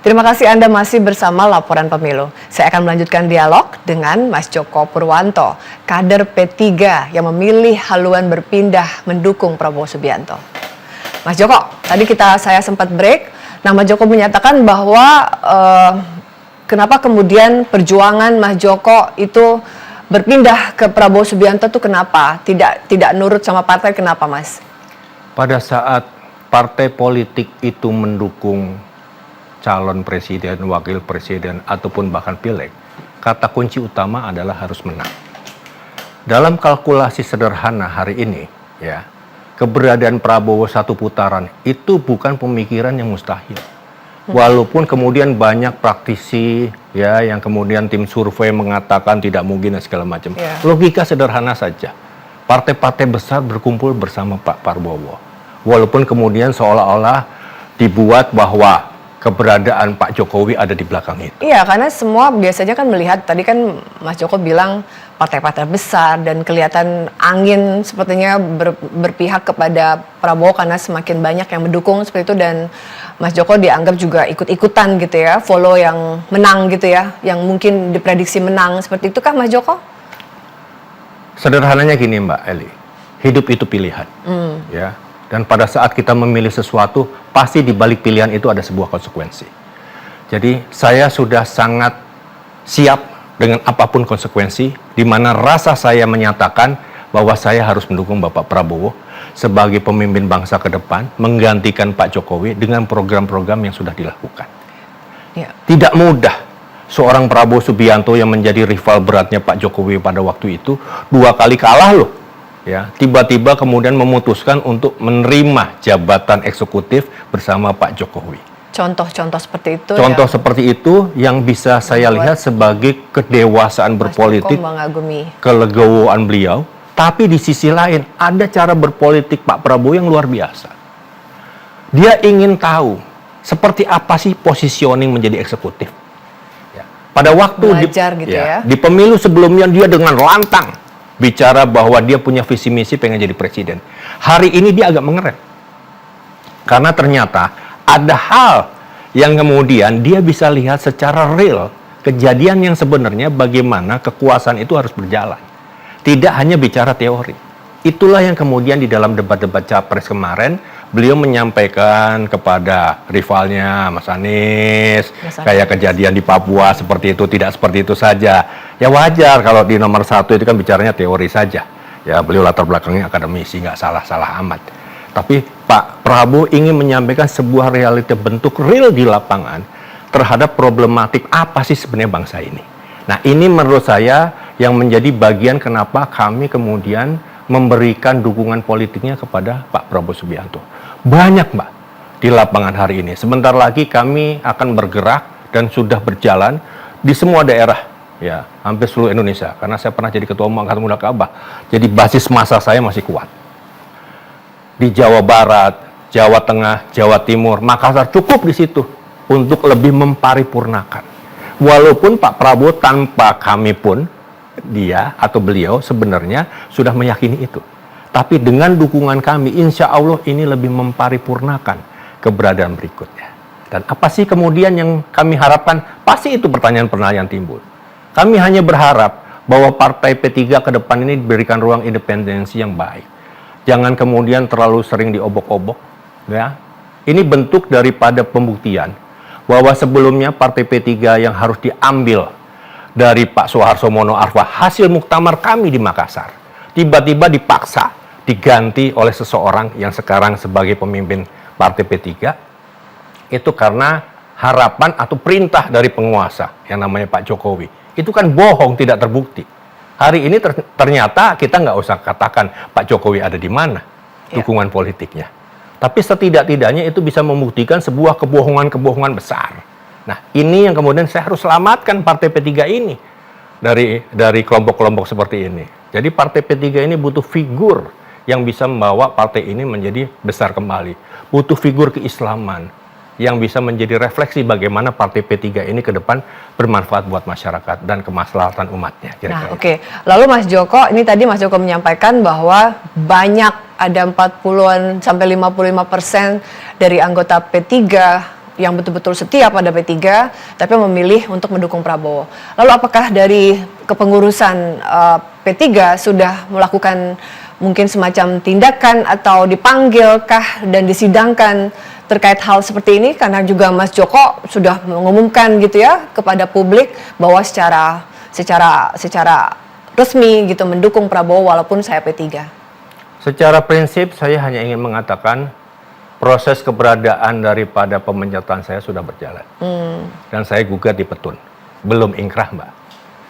Terima kasih Anda masih bersama Laporan Pemilu. Saya akan melanjutkan dialog dengan Mas Joko Purwanto, kader P3 yang memilih haluan berpindah mendukung Prabowo Subianto. Mas Joko, tadi saya sempat break. Nah, Mas Joko menyatakan bahwa kenapa kemudian perjuangan Mas Joko itu berpindah ke Prabowo Subianto itu kenapa? Tidak nurut sama partai, kenapa Mas? Pada saat partai politik itu mendukung calon presiden, wakil presiden, ataupun bahkan pileg, kata kunci utama adalah harus menang. Dalam kalkulasi sederhana hari ini, ya, keberadaan Prabowo satu putaran itu bukan pemikiran yang mustahil. Walaupun kemudian banyak praktisi, ya, yang kemudian tim survei mengatakan tidak mungkin dan segala macam. Yeah. Logika sederhana saja. Partai-partai besar berkumpul bersama Pak Prabowo. Walaupun kemudian seolah-olah dibuat bahwa keberadaan Pak Jokowi ada di belakang itu. Iya, karena semua biasanya kan melihat, tadi kan Mas Joko bilang partai-partai besar dan kelihatan angin sepertinya berpihak kepada Prabowo karena semakin banyak yang mendukung seperti itu, dan Mas Joko dianggap juga ikut-ikutan gitu ya, follow yang menang gitu ya, yang mungkin diprediksi menang, seperti itu kah Mas Joko? Sederhananya gini Mbak Eli, hidup itu pilihan, ya. Dan pada saat kita memilih sesuatu, pasti di balik pilihan itu ada sebuah konsekuensi. Jadi saya sudah sangat siap dengan apapun konsekuensi, di mana rasa saya menyatakan bahwa saya harus mendukung Bapak Prabowo sebagai pemimpin bangsa ke depan, menggantikan Pak Jokowi dengan program-program yang sudah dilakukan. Ya. Tidak mudah seorang Prabowo Subianto yang menjadi rival beratnya Pak Jokowi pada waktu itu 2 kali kalah loh. Ya, tiba-tiba kemudian memutuskan untuk menerima jabatan eksekutif bersama Pak Jokowi. Contoh-contoh seperti itu. Contoh seperti itu yang bisa saya lihat sebagai kedewasaan berpolitik, kelegowoan beliau. Tapi di sisi lain ada cara berpolitik Pak Prabowo yang luar biasa. Dia ingin tahu seperti apa sih positioning menjadi eksekutif. Ya. Pada waktu di pemilu sebelumnya dia dengan lantang bicara bahwa dia punya visi misi pengen jadi presiden. Hari ini dia agak mengerem. Karena ternyata ada hal yang kemudian dia bisa lihat secara real kejadian yang sebenarnya bagaimana kekuasaan itu harus berjalan. Tidak hanya bicara teori. Itulah yang kemudian di dalam debat-debat Capres kemarin beliau menyampaikan kepada rivalnya Mas Anies, kayak kejadian di Papua seperti itu, tidak seperti itu saja. Ya wajar kalau di nomor 1 itu kan bicaranya teori saja. Ya beliau latar belakangnya akademisi, nggak salah-salah amat. Tapi Pak Prabowo ingin menyampaikan sebuah realita bentuk real di lapangan terhadap problematik apa sih sebenarnya bangsa ini. Nah ini menurut saya yang menjadi bagian kenapa kami kemudian memberikan dukungan politiknya kepada Pak Prabowo Subianto. Banyak Mbak di lapangan hari ini. Sebentar lagi kami akan bergerak dan sudah berjalan di semua daerah, ya hampir seluruh Indonesia. Karena saya pernah jadi ketua umum Angkatan Muda Ka'bah, jadi basis massa saya masih kuat. Di Jawa Barat, Jawa Tengah, Jawa Timur, Makassar cukup di situ untuk lebih memparipurnakan. Walaupun Pak Prabowo tanpa kami pun, dia atau beliau sebenarnya sudah meyakini itu. Tapi dengan dukungan kami, insya Allah ini lebih memparipurnakan keberadaan berikutnya. Dan apa sih kemudian yang kami harapkan? Pasti itu pertanyaan-pertanyaan timbul. Kami hanya berharap bahwa partai P3 ke depan ini diberikan ruang independensi yang baik. Jangan kemudian terlalu sering diobok-obok. Ya. Ini bentuk daripada pembuktian bahwa sebelumnya partai P3 yang harus diambil dari Pak Soeharto Mono Arfa hasil muktamar kami di Makassar, tiba-tiba dipaksa diganti oleh seseorang yang sekarang sebagai pemimpin partai P3, itu karena harapan atau perintah dari penguasa yang namanya Pak Jokowi. Itu kan bohong, tidak terbukti. Hari ini ternyata kita nggak usah katakan Pak Jokowi ada di mana dukungan politiknya. Tapi setidak-tidaknya itu bisa membuktikan sebuah kebohongan-kebohongan besar. Nah, ini yang kemudian saya harus selamatkan partai P3 ini dari kelompok-kelompok seperti ini. Jadi partai P3 ini butuh figur yang bisa membawa partai ini menjadi besar kembali. Butuh figur keislaman yang bisa menjadi refleksi bagaimana partai P3 ini ke depan bermanfaat buat masyarakat dan kemaslahatan umatnya. Nah, oke. Lalu Mas Joko, ini tadi Mas Joko menyampaikan bahwa banyak, ada 40-an sampai 55% dari anggota P3 yang betul-betul setia pada P3, tapi memilih untuk mendukung Prabowo. Lalu apakah dari kepengurusan P3 sudah melakukan mungkin semacam tindakan atau dipanggilkah dan disidangkan terkait hal seperti ini? Karena juga Mas Joko sudah mengumumkan gitu ya kepada publik bahwa secara resmi gitu mendukung Prabowo walaupun saya P3. Secara prinsip saya hanya ingin mengatakan proses keberadaan daripada pemecatan saya sudah berjalan. Dan saya gugat di Petun. Belum ingkrah, Mbak.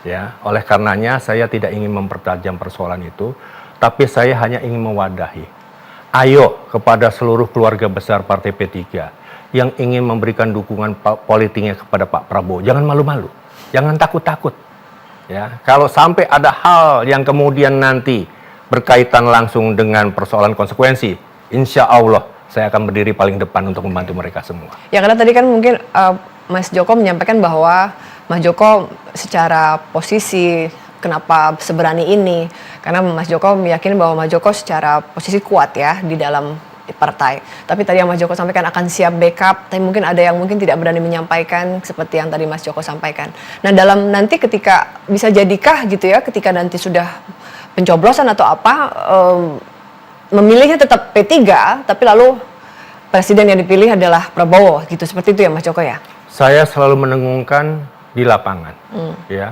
Ya, oleh karenanya saya tidak ingin mempertajam persoalan itu, tapi saya hanya ingin mewadahi. Ayo kepada seluruh keluarga besar Partai P3 yang ingin memberikan dukungan politiknya kepada Pak Prabowo, jangan malu-malu, jangan takut-takut. Ya, kalau sampai ada hal yang kemudian nanti berkaitan langsung dengan persoalan konsekuensi, insya Allah saya akan berdiri paling depan untuk membantu mereka semua. Ya, karena tadi kan mungkin Mas Joko menyampaikan bahwa Mas Joko secara posisi kenapa seberani ini, karena Mas Joko meyakini bahwa Mas Joko secara posisi kuat ya di dalam partai. Tapi tadi yang Mas Joko sampaikan akan siap backup, tapi mungkin ada yang mungkin tidak berani menyampaikan seperti yang tadi Mas Joko sampaikan. Nah, dalam nanti ketika bisa jadikah gitu ya, ketika nanti sudah pencoblosan atau apa, memilihnya tetap P3, tapi lalu presiden yang dipilih adalah Prabowo gitu, seperti itu ya Mas Joko ya? Saya selalu menengungkan di lapangan, ya,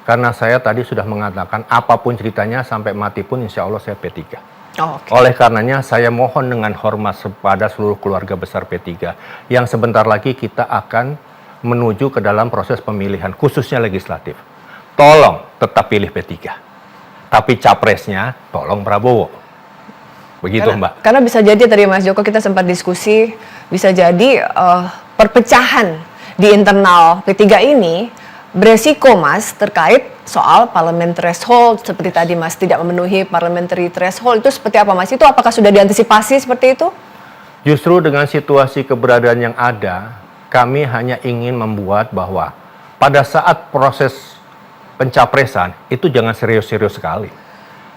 karena saya tadi sudah mengatakan apapun ceritanya sampai mati pun insya Allah saya P3. Oh, okay. Oleh karenanya saya mohon dengan hormat kepada seluruh keluarga besar P3 yang sebentar lagi kita akan menuju ke dalam proses pemilihan khususnya legislatif. Tolong tetap pilih P3. Tapi capresnya tolong Prabowo. Begitu, Mbak. Karena bisa jadi tadi Mas Joko kita sempat diskusi, bisa jadi perpecahan di internal P3 ini beresiko Mas terkait soal parliamentary threshold, seperti tadi Mas tidak memenuhi parliamentary threshold, itu seperti apa Mas? Itu apakah sudah diantisipasi seperti itu? Justru dengan situasi keberadaan yang ada, kami hanya ingin membuat bahwa pada saat proses pencapresan itu jangan serius-serius sekali.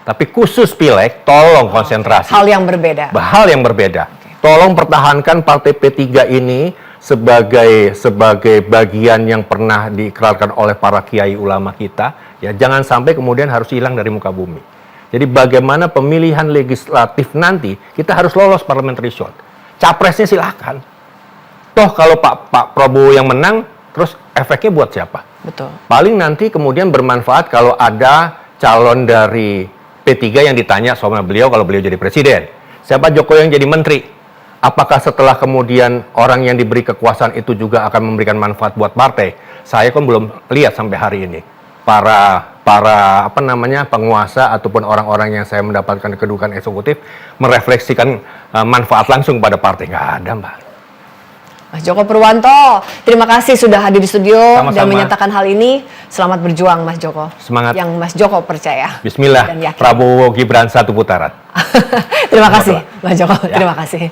Tapi khusus pileg, tolong konsentrasi. Hal yang berbeda. Hal yang berbeda. Tolong pertahankan Partai P3 ini sebagai bagian yang pernah diikrarkan oleh para kiai ulama kita. Ya, jangan sampai kemudian harus hilang dari muka bumi. Jadi bagaimana pemilihan legislatif nanti kita harus lolos parliamentary threshold. Capresnya silakan. Toh kalau Pak Prabowo yang menang, terus efeknya buat siapa? Betul. Paling nanti kemudian bermanfaat kalau ada calon dari P3 yang ditanya sama beliau kalau beliau jadi presiden. Siapa Jokowi yang jadi menteri? Apakah setelah kemudian orang yang diberi kekuasaan itu juga akan memberikan manfaat buat partai? Saya kan belum lihat sampai hari ini. Para penguasa ataupun orang-orang yang saya mendapatkan kedudukan eksekutif merefleksikan manfaat langsung pada partai. Nggak ada, Mbak. Mas Joko Purwanto, terima kasih sudah hadir di studio. Sama-sama. Dan menyatakan hal ini. Selamat berjuang Mas Joko. Semangat. Yang Mas Joko percaya. Bismillah, Prabowo Gibran 1 putaran. Terima kasih Mas Joko, Ya. terima kasih.